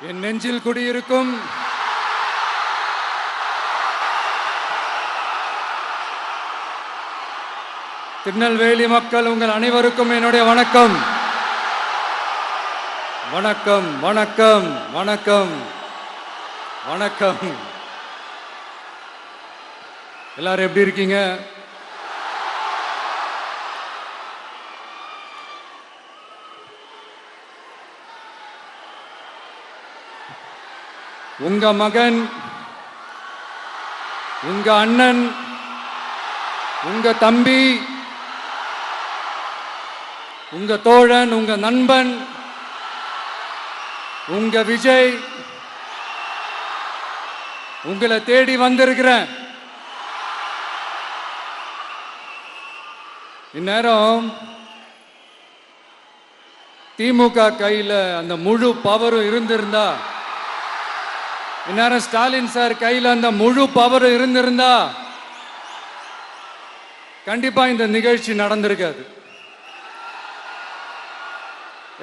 என் நெஞ்சில் குடியிருக்கும் திருநெல்வேலி மக்கள் உங்கள் அனைவருக்கும் என்னுடைய வணக்கம். வணக்கம் வணக்கம் வணக்கம் வணக்கம். எல்லாரும் எப்படி இருக்கீங்க? உங்க மகன், உங்க அண்ணன், உங்க தம்பி, உங்க தோழன், உங்க நண்பன், உங்க விஜய் உங்களை தேடி வந்திருக்கிறேன். இந்நேரம் திமுக கையில அந்த முழு பவரும் இருந்திருந்தா, இந்நேரம் ஸ்டாலின் சார் கையில் அந்த முழு பவர் இருந்திருந்தா கண்டிப்பா இந்த நிகழ்ச்சி நடந்திருக்காது.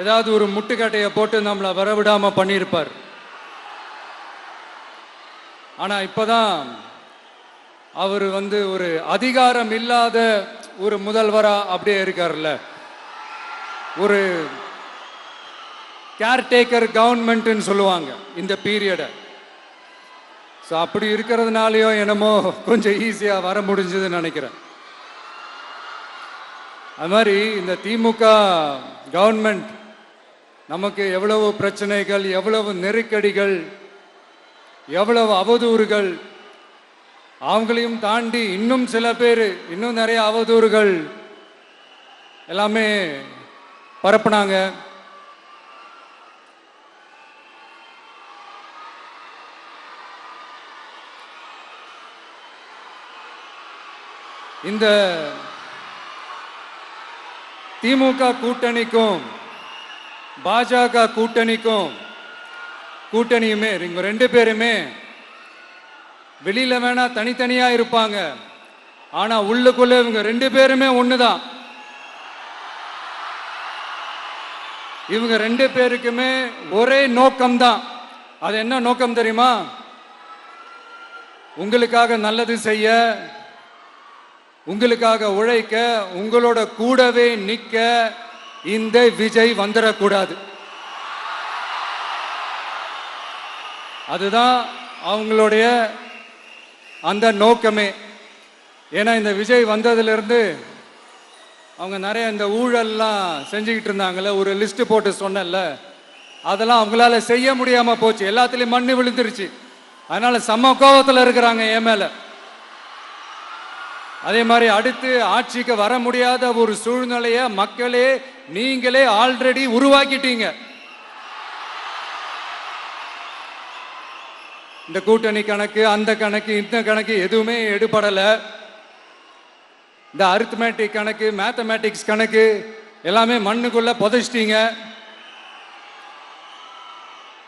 ஏதாவது ஒரு முட்டுக்கட்டையை போட்டு நம்மளை வரவிடாம பண்ணியிருப்பார். ஆனா இப்பதான் அவர் ஒரு அதிகாரம் இல்லாத ஒரு முதல்வரா அப்படியே இருக்காருல்ல, ஒரு கேர்டேக்கர் கவர்மெண்ட்னு சொல்லுவாங்க இந்த பீரியட. ஸோ அப்படி இருக்கிறதுனாலயோ என்னமோ கொஞ்சம் ஈஸியாக வர முடிஞ்சதுன்னு நினைக்கிறேன். அது மாதிரி இந்த திமுக கவர்மெண்ட் நமக்கு எவ்வளவு பிரச்சனைகள், எவ்வளவு நெருக்கடிகள், எவ்வளவு அவதூறுகள், அவங்களையும் தாண்டி இன்னும் சில பேர் இன்னும் நிறைய அவதூறுகள் எல்லாமே பரப்புனாங்க. இந்த திமுக கூட்டணிக்கும் பாஜக கூட்டணியுமே இவங்க ரெண்டு பேருமே வெளியில வேணா தனித்தனியா இருப்பாங்க, ஆனா உள்ளுக்குள்ள இவங்க ரெண்டு பேருமே ஒண்ணுதான். இவங்க ரெண்டு பேருக்குமே ஒரே நோக்கம்தான். அது என்ன நோக்கம் தெரியுமா? உங்களுக்காக நல்லது செய்ய, உங்களுக்காக உழைக்க, உங்களோட கூடவே நிக்க இந்த விஜய் வந்துடக்கூடாது. அதுதான் அவங்களுடைய அந்த நோக்கமே. ஏன்னா இந்த விஜய் வந்ததிலிருந்து அவங்க நிறைய இந்த ஊழல்லாம் செஞ்சுக்கிட்டு இருந்தாங்கல்ல, ஒரு லிஸ்ட் போட்டு சொன்னல, அதெல்லாம் அவங்களால செய்ய முடியாம போச்சு. எல்லாத்துலயும் மண்ணு விழுந்துருச்சு. அதனால செம்ம கோபத்தில் இருக்கிறாங்க என் மேல. அதே மாதிரி அடுத்து ஆட்சிக்கு வர முடியாத ஒரு சூழ்நிலைய மக்களே நீங்களே ஆல்ரெடி உருவாக்கிட்டீங்க. இந்த கூட்டணி கணக்கு, அந்த கணக்கு, இந்த கணக்கு எதுவுமே எடுபடல. இந்த அரித்மேட்டிக் கணக்கு, மேத்தமேட்டிக்ஸ் கணக்கு எல்லாமே மண்ணுக்குள்ள புதைச்சிட்டீங்க.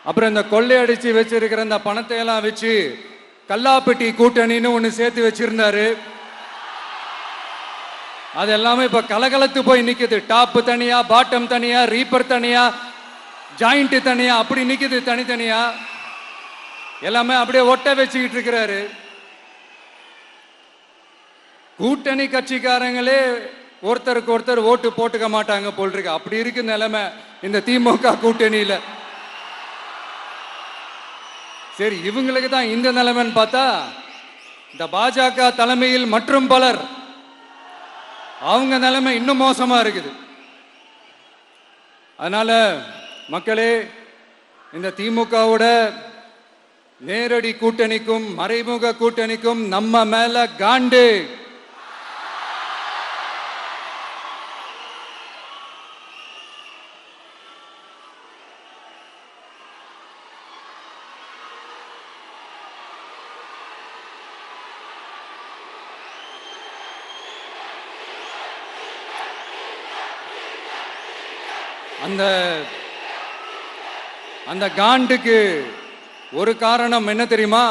அப்புறம் இந்த கொள்ளையடிச்சு வச்சிருக்கிற இந்த பணத்தை எல்லாம் வச்சு கல்லாப்பட்டி கூட்டணின்னு ஒன்று சேர்த்து வச்சிருந்தாரு. அது எல்லாமே இப்ப கலகலத்து போய் நிக்குது. டாப் தனியா, பாட்டம் தனியா, ரீப்பர் தனியா, ஜாயிண்ட் தனியா, அப்படி நிக்குது தனித்தனியா. எல்லாமே அப்படியே ஒட்ட வச்சுக்கிட்டு இருக்கிறாரு. கூட்டணி கட்சிக்காரங்களே ஒருத்தருக்கு ஒருத்தர் ஓட்டு போட்டுக்க மாட்டாங்க போல் இருக்கு. அப்படி இருக்கு நிலைமை இந்த திமுக கூட்டணியில. சரி, இவங்களுக்கு தான் இந்த நிலைமைன்னு பார்த்தா இந்த பாஜக தலைமையில் மற்றும் பலர் அவங்க நிலைமை இன்னும் மோசமா இருக்குது. அதனால மக்களே, இந்த திமுகவோட நேரடி கூட்டணிக்கும் மறைமுக கூட்டணிக்கும் நம்ம மேல காண்டு. அந்த காண்டுக்கு ஒரு காரணம் என்ன தெரியுமா?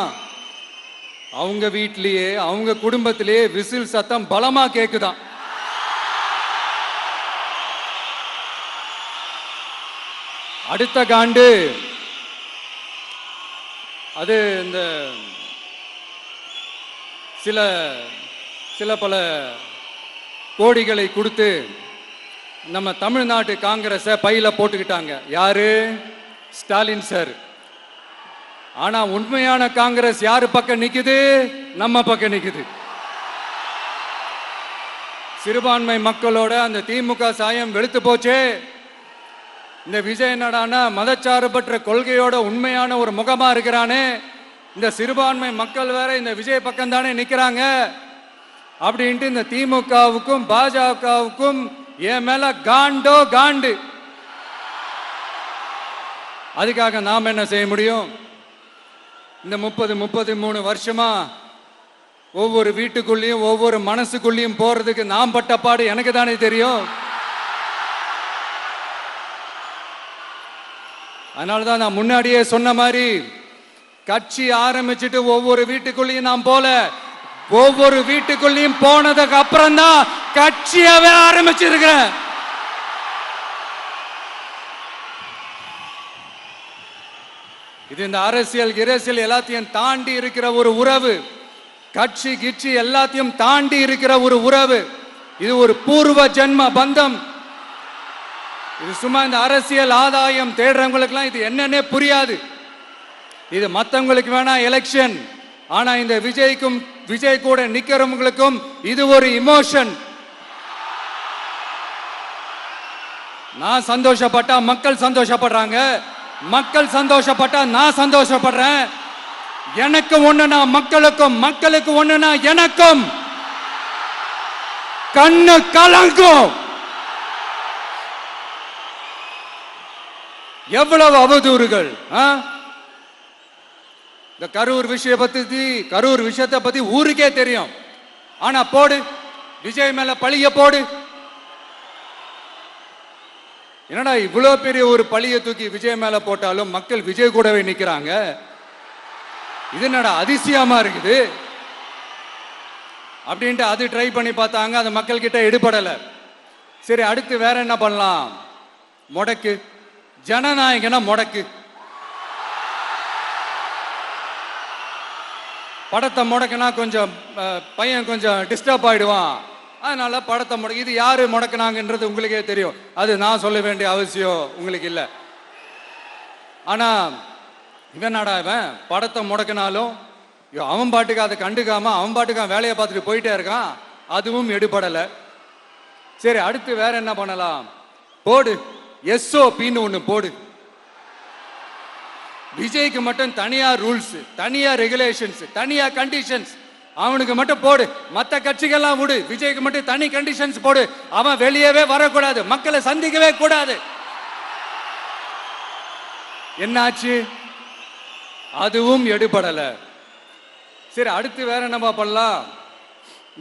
அவங்க வீட்லயே, அவங்க குடும்பத்திலேயே விசில் சத்தம் பலமா கேக்குதான். அடுத்த காண்டு அது இந்த சில சில பல கோடிகளை கொடுத்து நம்ம தமிழ்நாட்டு காங்கிரஸை பையில போட்டுக்கிட்டாங்க. யாரு? ஸ்டாலின் சார். ஆனா உண்மையான காங்கிரஸ் யாரு பக்கம் நிக்குது? நம்ம பக்கம் நிக்குது. சிறுபான்மை மக்களோட அந்த திமுக சாயம் வெளுத்து போச்சே. இந்த விஜய் என்னடானா மதச்சார்பற்ற கொள்கையோட உண்மையான ஒரு முகமா இருக்கிறானே. இந்த சிறுபான்மை மக்கள் வேற இந்த விஜய் பக்கம் தானே நிக்கிறாங்க அப்படின்ட்டு இந்த திமுகவுக்கும் பாஜகவுக்கும் என் மேல காண்டோ காண்டு. அதுக்காக நாம் என்ன செய்ய முடியும்? இந்த 33 வருஷமா ஒவ்வொரு வீட்டுக்குள்ளேயும் ஒவ்வொரு மனசுக்குள்ளேயும் போறதுக்கு நாம் பட்ட பாடு எனக்கு தானே தெரியும். அதனாலதான் நான் முன்னாடியே சொன்ன மாதிரி கட்சி ஆரம்பிச்சுட்டு ஒவ்வொரு வீட்டுக்குள்ளேயும் நான் போல, ஒவ்வொரு வீட்டுக்குள்ளேயும் போனதுக்கு அப்புறம் தான் கட்சியவே ஆரம்பிச்சிருக்கிறேன். இது இந்த அரசியல் எல்லாத்தையும் தாண்டி இருக்கிற ஒரு உறவு. கட்சி கிட்சி எல்லாத்தையும் தாண்டி இருக்கிற ஒரு உறவு. இது ஒரு பூர்வ ஜென்ம பந்தம். இது சும்மா இந்த அரசியல் ஆதாயம் தேடுறவங்களுக்குலாம் இது என்னன்னே புரியாது. இது மற்றவங்களுக்கு வேணா எலெக்ஷன். ஆனா இந்த விஜய்க்கும் விஜய் கூட நிக்கிறவங்களுக்கும் இது ஒரு இமோஷன். நான் சந்தோஷப்பட்டா மக்கள் சந்தோஷப்படுறாங்க, மக்கள் சந்தோஷப்பட்டா நான் சந்தோஷப்படுறேன். எனக்கு ஒண்ணுனா மக்களுக்கும், மக்களுக்கு ஒண்ணுனா எனக்கும் கண்ணு கலங்கும். எவ்வளவு அவதூறுகள்! இந்த கரூர் விஷயத்தை பத்தி ஊருக்கே தெரியும். ஆனா போடு, விஜய் மேல பழிய போடு. என்னடா இவ்வளவு பெரிய ஒரு பழிய தூக்கி விஜய் மேல போட்டாலும் மக்கள் விஜய் கூடவே நிக்கிறாங்க. இது என்னடா அதிசயமா இருக்குது அப்படின்ட்டு அது ட்ரை பண்ணி பார்த்தாங்க. அது மக்கள் கிட்ட எடுபடல. சரி, அடுத்து வேற என்ன பண்ணலாம்? முடக்கு. ஜனநாயகனா முடக்கு. படத்தை முடக்குனா கொஞ்சம் பையன் கொஞ்சம் டிஸ்டர்ப் ஆயிடுவான். அதனால படத்தை முடக்கு. இது யாரு முடக்குனாங்கன்றது உங்களுக்கே தெரியும். அது நான் சொல்ல வேண்டிய அவசியம் உங்களுக்கு இல்லை. ஆனா இவன் படத்தை முடக்கினாலும் அவன் பாட்டுக்கு அதை கண்டுக்காம அவன் பாட்டுக்கு வேலையை பார்த்துட்டு போயிட்டே இருக்கான். அதுவும் எடுபடலை. சரி, அடுத்து வேற என்ன பண்ணலாம்? போடு, SOPன்னு ஒண்ணு போடு. விஜய்க்கு மட்டும் தனியா ரூல்ஸ், தனியா ரெகுலேஷன்ஸ், தனியா கண்டிஷன்ஸ் அவனுக்கு மட்டும் போடு. மற்ற கட்சிகள்லாம் விடு, விஜய்க்கு மட்டும் தனி கண்டிஷன்ஸ் போடு. அவன் வெளியவே வரக்கூடாது, மக்களை சந்திக்கவே கூடாது. என்னாச்சு? அதுவும் எடுபடல. சரி, அடுத்து வேற என்ன பண்ணலாம்?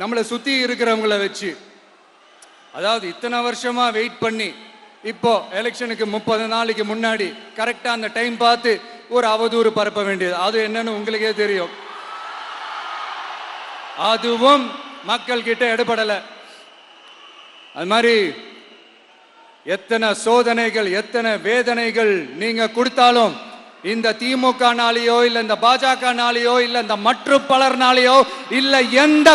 நம்மளை சுத்தி இருக்கிறவங்கள வச்சு, அதாவது இத்தனை வருஷமா வெயிட் பண்ணி இப்போ எலெக்ஷனுக்கு 30 நாளைக்கு முன்னாடி கரெக்டா அந்த டைம் பார்த்து ஒரு அவதூறு பரப்ப வேண்டியது. அது என்னன்னு உங்களுக்கே தெரியும். அதுவும் மக்கள் கிட்ட எடுபடல. அது மாதிரி எத்தனை சோதனைகள், எத்தனை வேதனைகள் நீங்க கொடுத்தாலும் இந்த திமுக நாளையோ இல்ல இந்த பாஜக நாளையோ இல்ல இந்த மற்ற பலர் நாளையோ இல்ல எந்த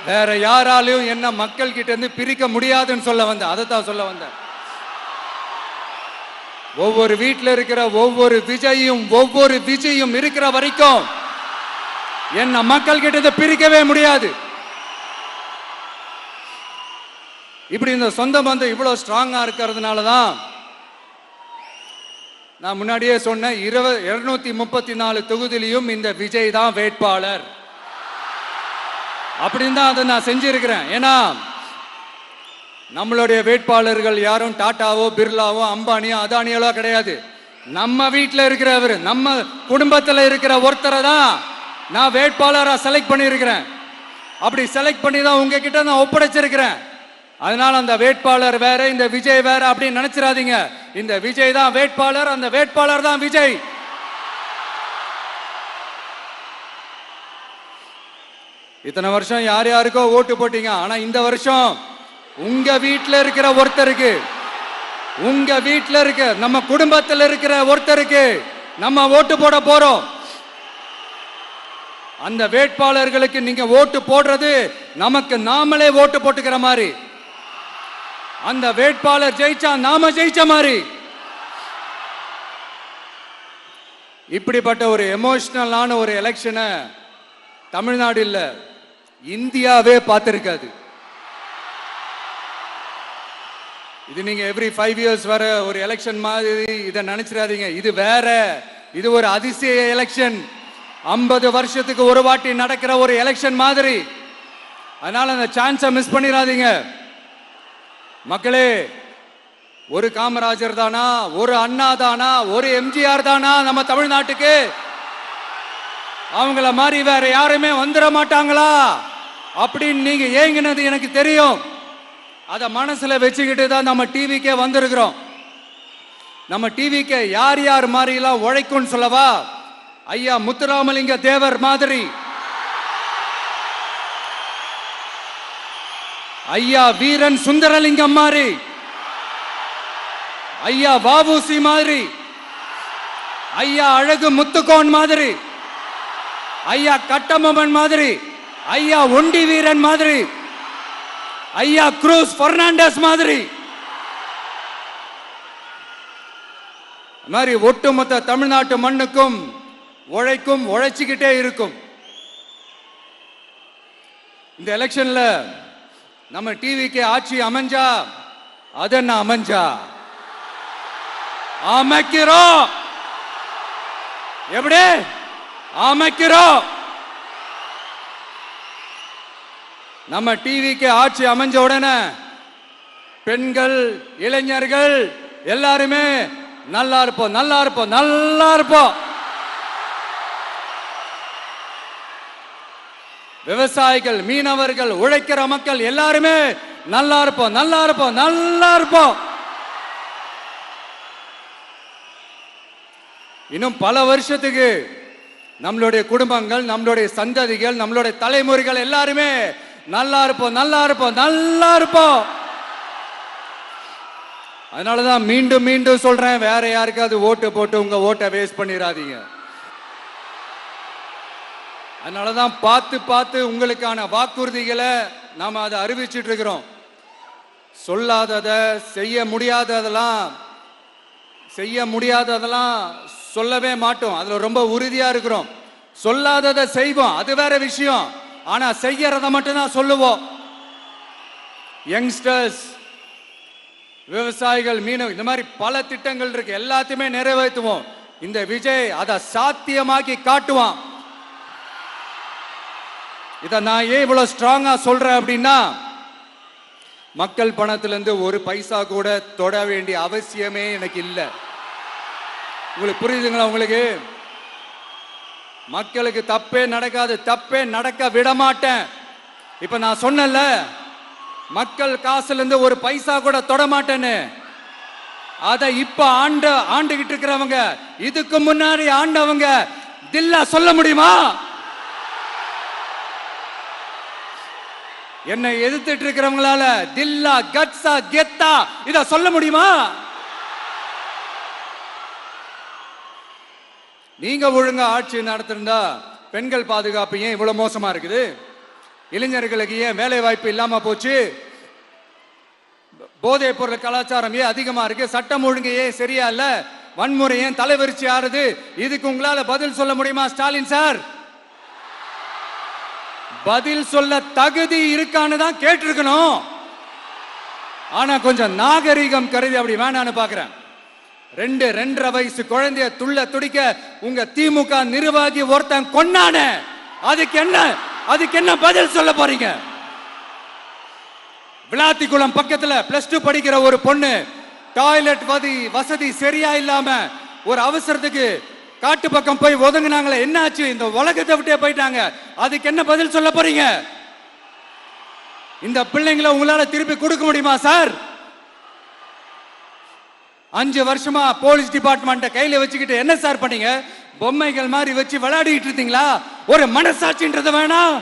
வேற யாராலையும் என்ன மக்கள் கிட்ட இருந்து பிரிக்க முடியாதுன்னு சொல்ல வந்த. அதைத்தான் சொல்ல வந்த. ஒவ்வொரு வீட்டில் இருக்கிற ஒவ்வொரு விஜயும் இருக்கிற வரைக்கும் என்ன மக்கள் கிட்ட இருந்து பிரிக்கவே முடியாது. இப்படி இந்த சொந்த பந்தம் இவ்வளவு ஸ்ட்ராங்கா இருக்கிறதுனாலதான் நான் முன்னாடியே சொன்ன 234 தொகுதியிலும் இந்த விஜய் தான் வேட்பாளர் அப்படின்னு தான் அதை நான் செஞ்சிருக்கிறேன். ஏன்னா நம்மளுடைய வேட்பாளர்கள் யாரும் டாட்டாவோ பிர்லாவோ அம்பானியோ அதானியோ கிடையாது. நம்ம வீட்டில் இருக்கிறவர், நம்ம குடும்பத்தில் இருக்கிற ஒருத்தரை தான் நான் வேட்பாளராக செலக்ட் பண்ணியிருக்கிறேன். அப்படி செலக்ட் பண்ணி தான் உங்ககிட்ட நான் ஒப்படைச்சிருக்கிறேன். அதனால அந்த வேட்பாளர் வேற, இந்த விஜய் வேற அப்படின்னு நினைச்சிடாதீங்க. இந்த விஜய் தான் வேட்பாளர், அந்த வேட்பாளர் தான் விஜய். இத்தனை வருஷம் யார் யாருக்கோ ஓட்டு போட்டீங்க. ஆனா இந்த வருஷம் உங்க வீட்டில் இருக்கிற ஒருத்தருக்கு, உங்க வீட்டில் இருக்க நம்ம குடும்பத்தில் இருக்கிற ஒருத்தருக்கு நம்ம ஓட்டு போட போறோம். அந்த வேட்பாளர்களுக்கு நீங்க ஓட்டு போடுறது நமக்கு நாமளே ஓட்டு போட்டுக்கிற மாதிரி. அந்த வேட்பாளர் ஜெயிச்சா நாம ஜெயிச்ச மாதிரி. இப்படிப்பட்ட ஒரு எமோஷனலான ஒரு எலெக்ஷனை தமிழ்நாடு இல்ல, இந்தியாவே பார்த்திருக்காது. இது நீங்க எவ்ரி 5 years வர ஒரு எலெக்ஷன் மாதிரி இதை நினைச்சிடாதீங்க. இது வேற, இது ஒரு அதிசய எலெக்ஷன். 50 வருஷத்துக்கு ஒரு வாட்டி நடக்கிற ஒரு எலெக்ஷன் மாதிரி. அதனால அந்த சான்ஸை மிஸ் பண்ணிடாதீங்க மக்களே. ஒரு காமராஜர் தானா, ஒரு அண்ணா தானா, ஒரு எம்ஜிஆர் தானா நம்ம தமிழ்நாட்டுக்கு? அவங்கள மாதிரி வேற யாருமே வந்துட மாட்டாங்களா அப்படின்னு நீங்க ஏங்கினது எனக்கு தெரியும். அதை மனசுல வச்சுக்கிட்டு தான் நம்ம டிவிக்கே வந்திருக்கிறோம். நம்ம டிவிக்கு யார் யார் மாதிரி எல்லாம் உழைக்கும் சொல்லவா? ஐயா முத்துராமலிங்க தேவர் மாதிரி, ஐயா வீரன் சுந்தரலிங்கம் மாதிரி, ஐயா வாபுசி மாதிரி, ஐயா அழகு முத்துக்கோன் மாதிரி, ஐயா கட்டபொம்மன் மாதிரி, ஐயா ஒண்டி வீரன் மாதிரி, ஐயா குரூஸ் பெர்னாண்டஸ் மாதிரி மாதிரி ஒட்டுமொத்த தமிழ்நாட்டு மண்ணுக்கும் உழைக்கும், உழைச்சிக்கிட்டே இருக்கும். இந்த எலெக்ஷன்ல நம்ம டிவிக்கு ஆட்சி அமைஞ்சா அது என்ன அமைஞ்சா அமைக்கிறோம். எப்படி அமைக்கிறோம்? நம்ம டிவிக்கு ஆட்சி அமைஞ்ச உடனே பெண்கள், இளைஞர்கள் எல்லாருமே நல்லா இருப்போம், நல்லா இருப்போம், நல்லா இருப்போம். விவசாயிகள், மீனவர்கள், உழைக்கிற மக்கள் எல்லாருமே நல்லா இருப்போம், நல்லா இருப்போம், நல்லா இருப்போம். இன்னும் பல வருஷத்துக்கு நம்மளுடைய குடும்பங்கள், நம்மளுடைய சந்ததிகள், நம்மளுடைய தலைமுறைகள் எல்லாருமே நல்லா இருப்போம், நல்லா இருப்போம், நல்லா இருப்போம். அதனாலதான் மீண்டும் மீண்டும் சொல்றேன், வேற யாருக்காவது ஓட்டு போட்டு உங்க ஓட்டை வேஸ்ட் பண்ணிடாதீங்க. அதனாலதான் பார்த்து பார்த்து உங்களுக்கான வாக்குறுதிகளை நாம அதை அறிவிச்சிட்டு இருக்கிறோம். சொல்லாதத, செய்ய முடியாததெல்லாம் சொல்லவே மாட்டோம். அதுல ரொம்ப உறுதியா இருக்கிறோம். சொல்லாததை செய்வோம், அது வேற விஷயம். ஆனா செய்யறத மட்டும்தான் சொல்லுவோம். யங்ஸ்டர்ஸ், விவசாயிகள், மீனவ, இந்த மாதிரி பல திட்டங்கள் இருக்கு, எல்லாத்தையுமே நிறைவேற்றுவோம். இந்த விஜய் அதை சாத்தியமாக்கி காட்டுவான். இதை நான் ஏன் இவ்வளவு ஸ்ட்ராங்கா சொல்றேன் அப்படின்னா, மக்கள் பணத்திலிருந்து ஒரு பைசா கூட தொட வேண்டிய அவசியமே எனக்கு இல்லை. உங்களுக்கு புரியுதுங்களா? உங்களுக்கு மக்களுக்கு தப்பே நடக்காது, தப்பே நடக்க விட மாட்டேன். இப்ப நான் சொன்னல, மக்கள் காசுல இருந்து ஒரு பைசா கூட தொட மாட்டேன்னு. அதை இப்ப ஆண்டுகிட்டு இருக்கிறவங்க, இதுக்கு முன்னாடி ஆண்டவங்க தில்லா சொல்ல முடியுமா? என்னை எதிர்த்துட்டு இருக்கிறவங்களால தில்லா, கட்ஸா, கெத்தா இத சொல்ல முடியுமா? நீங்க ஒழுங்கா ஆட்சி நடத்திருந்தா பெண்கள் பாதுகாப்பு ஏன் இவ்வளவு மோசமா இருக்குது? இளைஞர்களுக்கு ஏன் வேலை வாய்ப்பு இல்லாம போச்சு? போதைப் பொருள் கலாச்சாரம் ஏன் அதிகமா இருக்கு? சட்டம் ஒழுங்கு ஏன் சரியா இல்ல? வன்முறை ஏன் தலைவரிச்சு ஆறுது? இதுக்கு உங்களால பதில் சொல்ல முடியுமா ஸ்டாலின் சார்? பதில் சொல்ல தகுதி இருக்கான்னு தான் கேட்டிருக்கணும். ஆனா கொஞ்சம் நாகரிகம் கருதி அப்படி வேணான்னு பாக்குறேன். 2-2.5 வயசு குழந்தைய துள்ள துடிக்க உங்க திமுக நிர்வாகி ஒருத்தன் கொன்னானே, அதுக்கு என்ன பதில் சொல்ல போறீங்க? விளாத்திக்குளம் பக்கத்துல +2 படிக்கிற ஒரு பொண்ணு டாய்லெட் வசதி சரியா இல்லாம ஒரு அவசரத்துக்கு காட்டு பக்கம் போய் ஒதுங்கினாங்களே, என்னாச்சு? இந்த உலகத்தை விட்டே போயிட்டாங்க. அதுக்கு என்ன பதில் சொல்ல போறீங்க? இந்த பிள்ளைங்களை உங்களால திருப்பி கொடுக்க முடியுமா சார்? 5 வருஷமா போலீஸ் டிபார்ட்மெண்ட் கையில வச்சுக்கிட்டு என்ன சார் பண்ணீங்க? பொம்மைகள் மாதிரி வச்சு விளையாடிட்டு இருந்தீங்களா? ஒரு மனசாட்சின்றது வேணாம்.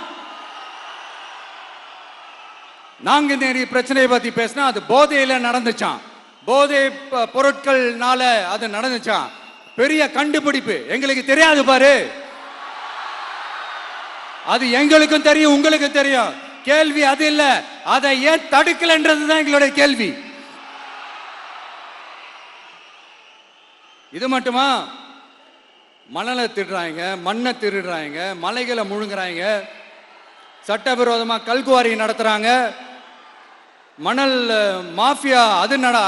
நாங்குநேரி பிரச்சனையை பத்தி பேசினா அது போதையில நடந்துச்சான், போதை பொருட்கள்னால அது நடந்துச்சான். பெரிய கண்டுபிடிப்பு, எங்களுக்கு தெரியாது பாரு. அது எங்களுக்கும் தெரியும், உங்களுக்கும் தெரியும். கேள்வி அது இல்ல, அதை ஏன் தடுக்கலன்றதுதான் எங்களுடைய கேள்வி. இது மட்டுமா? மணலை திருடுறாங்க, மண்ணை திருடுறாங்க, மலைகளை முழுங்குறாங்க, சட்டவிரோதமா கல்குவாரி நடத்துறாங்க, மணல் மாஃபியா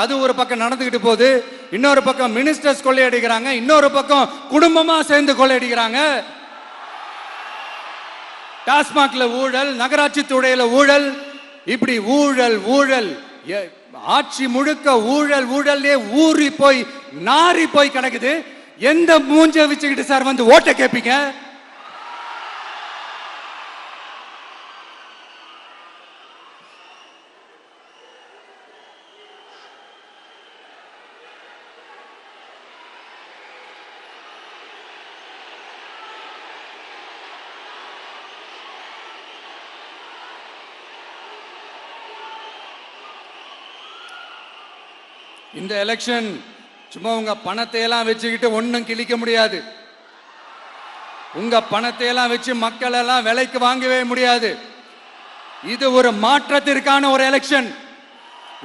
அது ஒரு பக்கம் நடந்துகிட்டு போகுது. இன்னொரு பக்கம் மினிஸ்டர்ஸ் கொள்ளையடிக்கிறாங்க, இன்னொரு பக்கம் குடும்பமா சேர்ந்து கொள்ளையடிக்கிறாங்க. டாஸ்மாக்ல ஊழல், நகராட்சி துறையில ஊழல், இப்படி ஊழல் ஊழல், ஆட்சி முழுக்க ஊழல் ஊழல்லே ஊறி போய் நாரி போய் கிடக்குது. எந்த மூஞ்ச வச்சுக்கிட்டு சார் வந்து ஓட்ட கேட்பீங்க? இந்த எலெக்ஷன் சும்மா உங்க பணத்தை எல்லாம் வச்சுக்கிட்டு ஒன்னும் கிழிக்க முடியாது. உங்க பணத்தை எல்லாம் வச்சு மக்கள் எல்லாம் விலைக்கு வாங்கவே முடியாது. இது ஒரு மாற்றத்திற்கான ஒரு எலெக்ஷன்.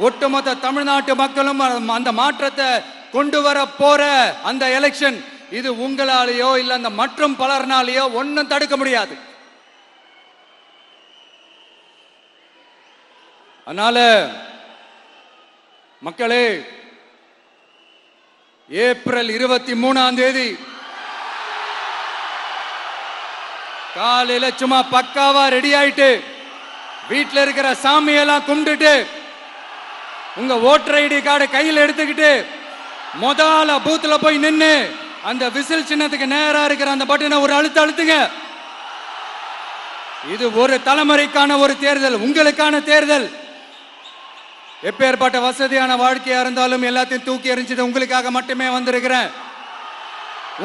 ஒட்டுமொத்த தமிழ்நாட்டு மக்களும் அந்த மாற்றத்தை கொண்டு வர போற அந்த எலெக்ஷன். இது உங்களாலேயோ இல்ல அந்த மற்றும் பலர்னாலேயோ ஒன்னும் தடுக்க முடியாது. அதனால மக்களே, ஏப்ரல் 23 காலையில சும்மா பக்காவா ரெடி ஆயிட்டு வீட்டில் இருக்கிற சாமியெல்லாம் கும்பிட்டுட்டு உங்க ஓட்டர் ஐடி கார்டு கையில் எடுத்துக்கிட்டு முதல்ல பூத்துல போய் நின்று அந்த விசில் சின்னத்துக்கு நேரா இருக்கிற அந்த பட்டனை ஒரு அழுத்துங்க. இது ஒரு தலைமுறைக்கான ஒரு தேர்தல், உங்களுக்கான தேர்தல். எப்பேற்பட்ட வசதியான வாழ்க்கையா இருந்தாலும் எல்லாத்தையும் தூக்கி எறிஞ்சிட்டு உங்களுக்காக மட்டுமே வந்திருக்கிறேன்.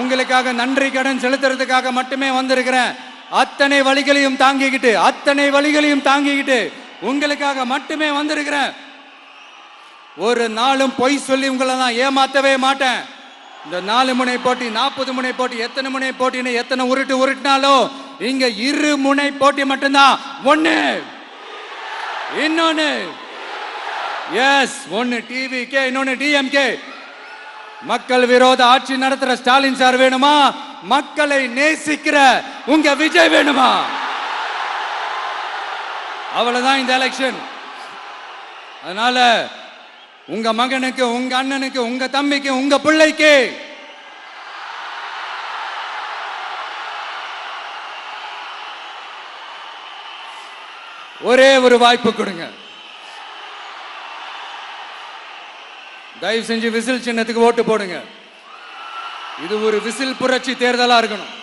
உங்களுக்காக நன்றி கடன் செலுத்துறதுக்காக மட்டுமே வந்திருக்கிறேன். அத்தனை வழிகளையும் தாங்கிக்கிட்டு உங்களுக்காக மட்டுமே வந்திருக்கிறேன். ஒரு நாளும் பொய் சொல்லி உங்களை நான் ஏமாத்தவே மாட்டேன். இந்த 4 முனை போட்டி, 40 முனை போட்டி, எத்தனை முனை போட்டின்னு எத்தனை உருட்டினாலும் இங்க 2 முனை போட்டி மட்டும்தான். ஒண்ணு, இன்னொன்னு எஸ், ஒன்னு டிவிகே, இன்னொன்னு டிஎம்கே. மக்கள் விரோத ஆட்சி நடத்துற ஸ்டாலின் சார் வேணுமா? மக்களை நேசிக்கிற உங்க விஜய் வேணுமா? அவ்வளவுதான் இந்த எலெக்ஷன். அதனால உங்க மகனுக்கு, உங்க அண்ணனுக்கு, உங்க தம்பிக்கு, உங்க பிள்ளைக்கு ஒரே ஒரு வாய்ப்பு கொடுங்க. தயவு செஞ்சு விசில் சின்னத்துக்கு ஓட்டு போடுங்க. இது ஒரு விசில் புரட்சி தேர்தலா இருக்கணும்.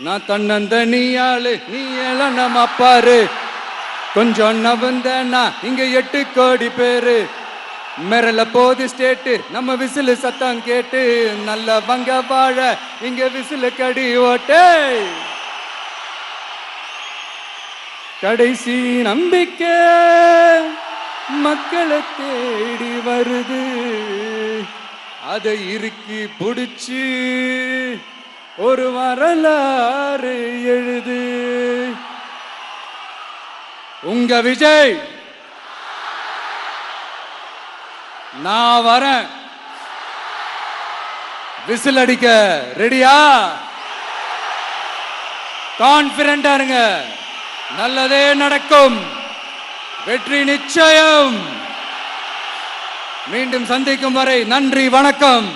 நான் தன்னந்தனியாளு, நீ எல்லாம் நம்ம அப்பாரு, கொஞ்சம் நவந்தனா இங்க 8 கோடி பேரு, மிரல போது ஸ்டேட்டு நம்ம விசில் சத்தம் கேட்டு, நல்ல வங்க வாழ இங்க விசில் கடி ஓட்டே. கடைசி நம்பிக்கை மக்களை தேடி வருது, அதை இறுக்கி பிடிச்சு ஒரு வரலாறு எழுது. உங்க விஜய், நான் வரேன். விசில் அடிக்க ரெடியா? கான்பிடண்டா இருங்க, நல்லதே நடக்கும், வெற்றி நிச்சயம். மீண்டும் சந்திக்கும் வரை நன்றி, வணக்கம்.